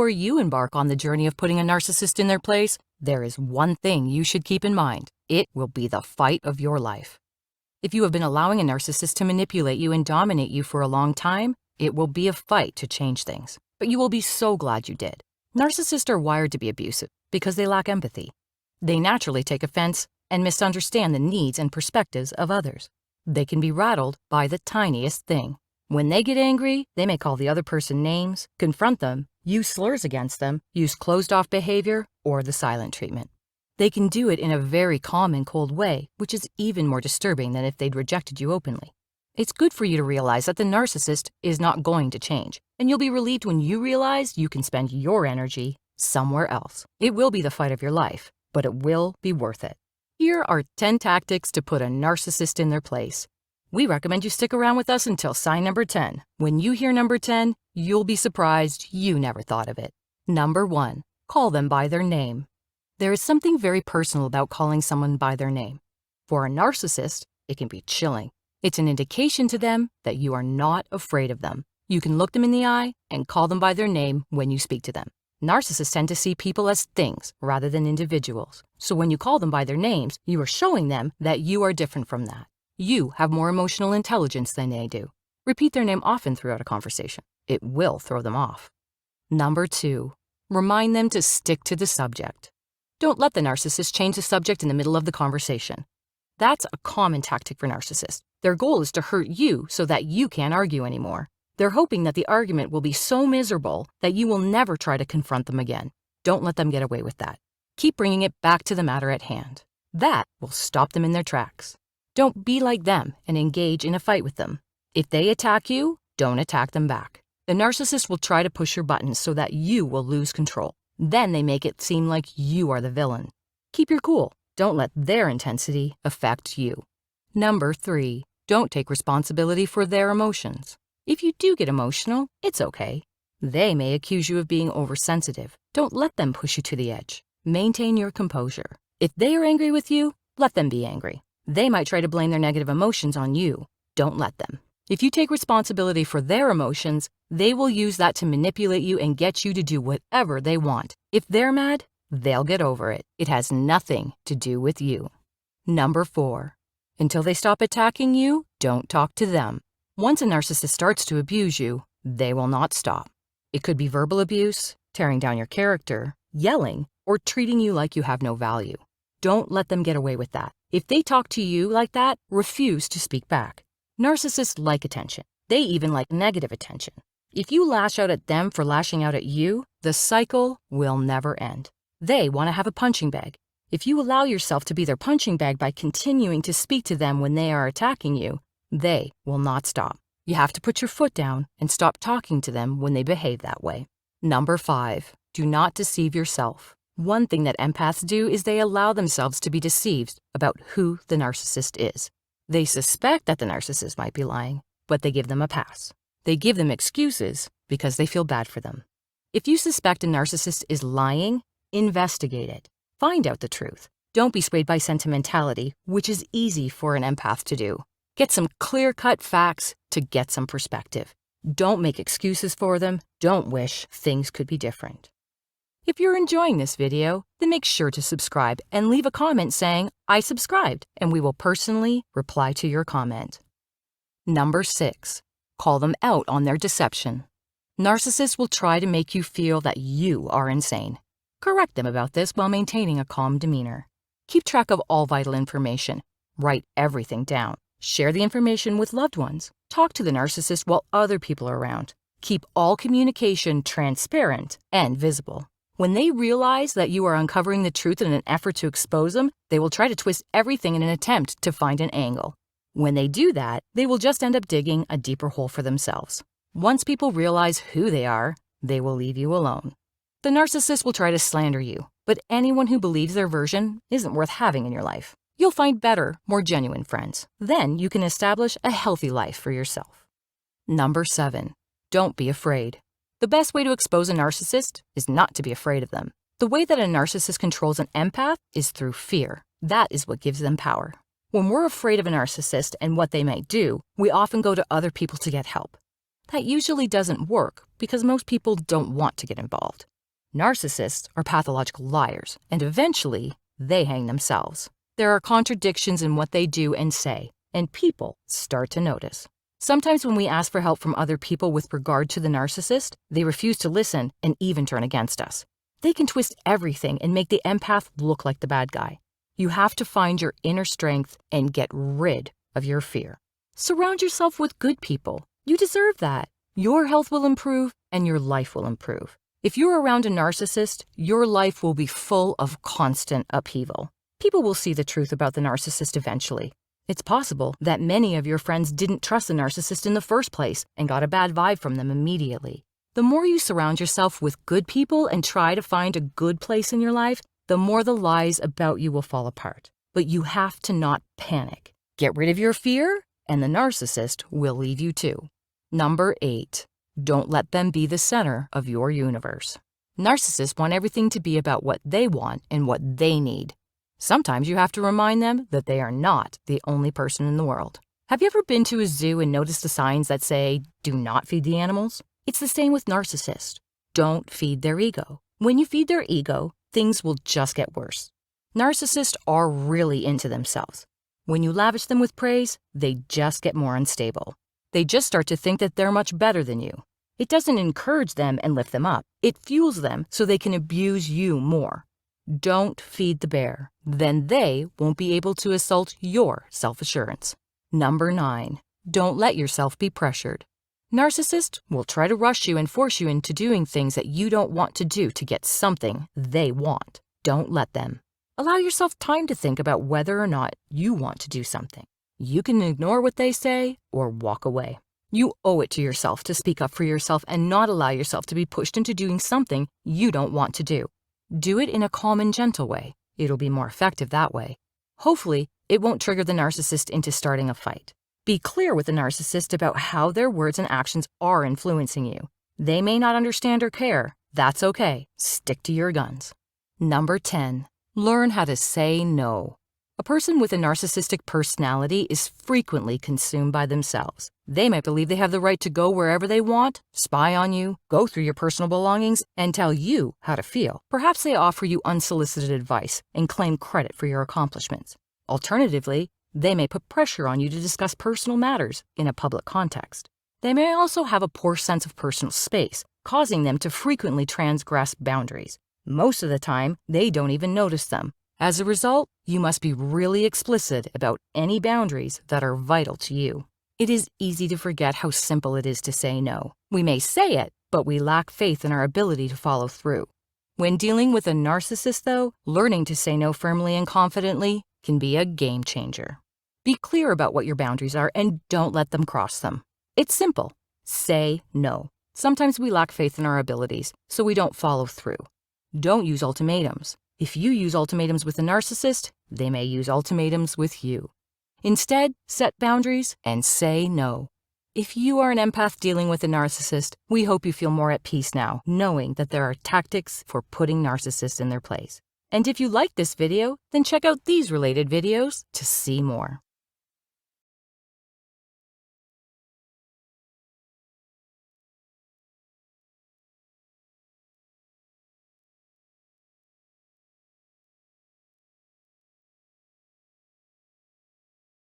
Before you embark on the journey of putting a narcissist in their place, there is one thing you should keep in mind. It will be the fight of your life. If you have been allowing a narcissist to manipulate you and dominate you for a long time, it will be a fight to change things. But you will be so glad you did. Narcissists are wired to be abusive because they lack empathy. They naturally take offense and misunderstand the needs and perspectives of others. They can be rattled by the tiniest thing. When they get angry, they may call the other person names, confront them, use slurs against them, use closed-off behavior, or the silent treatment. They can do it in a very calm and cold way, which is even more disturbing than if they'd rejected you openly. It's good for you to realize that the narcissist is not going to change, and you'll be relieved when you realize you can spend your energy somewhere else. It will be the fight of your life, but it will be worth it. Here are 10 tactics to put a narcissist in their place. We recommend you stick around with us until sign number 10. When you hear number 10, you'll be surprised you never thought of it. Number 1, call them by their name. There is something very personal about calling someone by their name. For a narcissist, it can be chilling. It's an indication to them that you are not afraid of them. You can look them in the eye and call them by their name when you speak to them. Narcissists tend to see people as things rather than individuals. So when you call them by their names, you are showing them that you are different from that. You have more emotional intelligence than they do. Repeat their name often throughout a conversation. It will throw them off. Number 2, remind them to stick to the subject. Don't let the narcissist change the subject in the middle of the conversation. That's a common tactic for narcissists. Their goal is to hurt you so that you can't argue anymore. They're hoping that the argument will be so miserable that you will never try to confront them again. Don't let them get away with that. Keep bringing it back to the matter at hand. That will stop them in their tracks. Don't be like them and engage in a fight with them. If they attack you, don't attack them back. The narcissist will try to push your buttons so that you will lose control. Then they make it seem like you are the villain. Keep your cool. Don't let their intensity affect you. Number 3, don't take responsibility for their emotions. If you do get emotional, it's okay. They may accuse you of being oversensitive. Don't let them push you to the edge. Maintain your composure. If they are angry with you, let them be angry. They might try to blame their negative emotions on you. Don't let them. If you take responsibility for their emotions, they will use that to manipulate you and get you to do whatever they want. If they're mad, they'll get over it. It has nothing to do with you. Number 4, until they stop attacking you, don't talk to them. Once a narcissist starts to abuse you, they will not stop. It could be verbal abuse, tearing down your character, yelling, or treating you like you have no value. Don't let them get away with that. If they talk to you like that, refuse to speak back. Narcissists like attention. They even like negative attention. If you lash out at them for lashing out at you, the cycle will never end. They want to have a punching bag. If you allow yourself to be their punching bag by continuing to speak to them when they are attacking you, they will not stop. You have to put your foot down and stop talking to them when they behave that way. Number 5, do not deceive yourself. One thing that empaths do is they allow themselves to be deceived about who the narcissist is. They suspect that the narcissist might be lying, but they give them a pass. They give them excuses because they feel bad for them. If you suspect a narcissist is lying, investigate it. Find out the truth. Don't be swayed by sentimentality, which is easy for an empath to do. Get some clear-cut facts to get some perspective. Don't make excuses for them. Don't wish things could be different. If you're enjoying this video, then make sure to subscribe and leave a comment saying, "I subscribed," and we will personally reply to your comment. Number 6, call them out on their deception. Narcissists will try to make you feel that you are insane. Correct them about this while maintaining a calm demeanor. Keep track of all vital information. Write everything down. Share the information with loved ones. Talk to the narcissist while other people are around. Keep all communication transparent and visible. When they realize that you are uncovering the truth in an effort to expose them, they will try to twist everything in an attempt to find an angle. When they do that, they will just end up digging a deeper hole for themselves. Once people realize who they are, they will leave you alone. The narcissist will try to slander you, but anyone who believes their version isn't worth having in your life. You'll find better, more genuine friends. Then you can establish a healthy life for yourself. Number 7, don't be afraid. The best way to expose a narcissist is not to be afraid of them. The way that a narcissist controls an empath is through fear. That is what gives them power. When we're afraid of a narcissist and what they might do, we often go to other people to get help. That usually doesn't work because most people don't want to get involved. Narcissists are pathological liars, and eventually, they hang themselves. There are contradictions in what they do and say, and people start to notice. Sometimes when we ask for help from other people with regard to the narcissist, they refuse to listen and even turn against us. They can twist everything and make the empath look like the bad guy. You have to find your inner strength and get rid of your fear. Surround yourself with good people. You deserve that. Your health will improve and your life will improve. If you're around a narcissist, your life will be full of constant upheaval. People will see the truth about the narcissist eventually. It's possible that many of your friends didn't trust the narcissist in the first place and got a bad vibe from them immediately. The more you surround yourself with good people and try to find a good place in your life, the more the lies about you will fall apart. But you have to not panic. Get rid of your fear, and the narcissist will leave you too. Number 8. Don't let them be the center of your universe. Narcissists want everything to be about what they want and what they need. Sometimes you have to remind them that they are not the only person in the world. Have you ever been to a zoo and noticed the signs that say, "Do not feed the animals"? It's the same with narcissists. Don't feed their ego. When you feed their ego, things will just get worse. Narcissists are really into themselves. When you lavish them with praise, they just get more unstable. They just start to think that they're much better than you. It doesn't encourage them and lift them up. It fuels them so they can abuse you more. Don't feed the bear. Then they won't be able to assault your self-assurance. Number 9. Don't let yourself be pressured. Narcissists will try to rush you and force you into doing things that you don't want to do to get something they want. Don't let them. Allow yourself time to think about whether or not you want to do something. You can ignore what they say or walk away. You owe it to yourself to speak up for yourself and not allow yourself to be pushed into doing something you don't want to do. Do it in a calm and gentle way. It'll be more effective that way. Hopefully, it won't trigger the narcissist into starting a fight. Be clear with the narcissist about how their words and actions are influencing you. They may not understand or care. That's okay. Stick to your guns. Number 10. Learn how to say no. A person with a narcissistic personality is frequently consumed by themselves. They might believe they have the right to go wherever they want, spy on you, go through your personal belongings, and tell you how to feel. Perhaps they offer you unsolicited advice and claim credit for your accomplishments. Alternatively, they may put pressure on you to discuss personal matters in a public context. They may also have a poor sense of personal space, causing them to frequently transgress boundaries. Most of the time, they don't even notice them. As a result, you must be really explicit about any boundaries that are vital to you. It is easy to forget how simple it is to say no. We may say it, but we lack faith in our ability to follow through. When dealing with a narcissist, though, learning to say no firmly and confidently can be a game changer. Be clear about what your boundaries are and don't let them cross them. It's simple. Say no. Sometimes we lack faith in our abilities, so we don't follow through. Don't use ultimatums. If you use ultimatums with a narcissist, they may use ultimatums with you. Instead, set boundaries and say no. If you are an empath dealing with a narcissist, we hope you feel more at peace now, knowing that there are tactics for putting narcissists in their place. And if you liked this video, then check out these related videos to see more.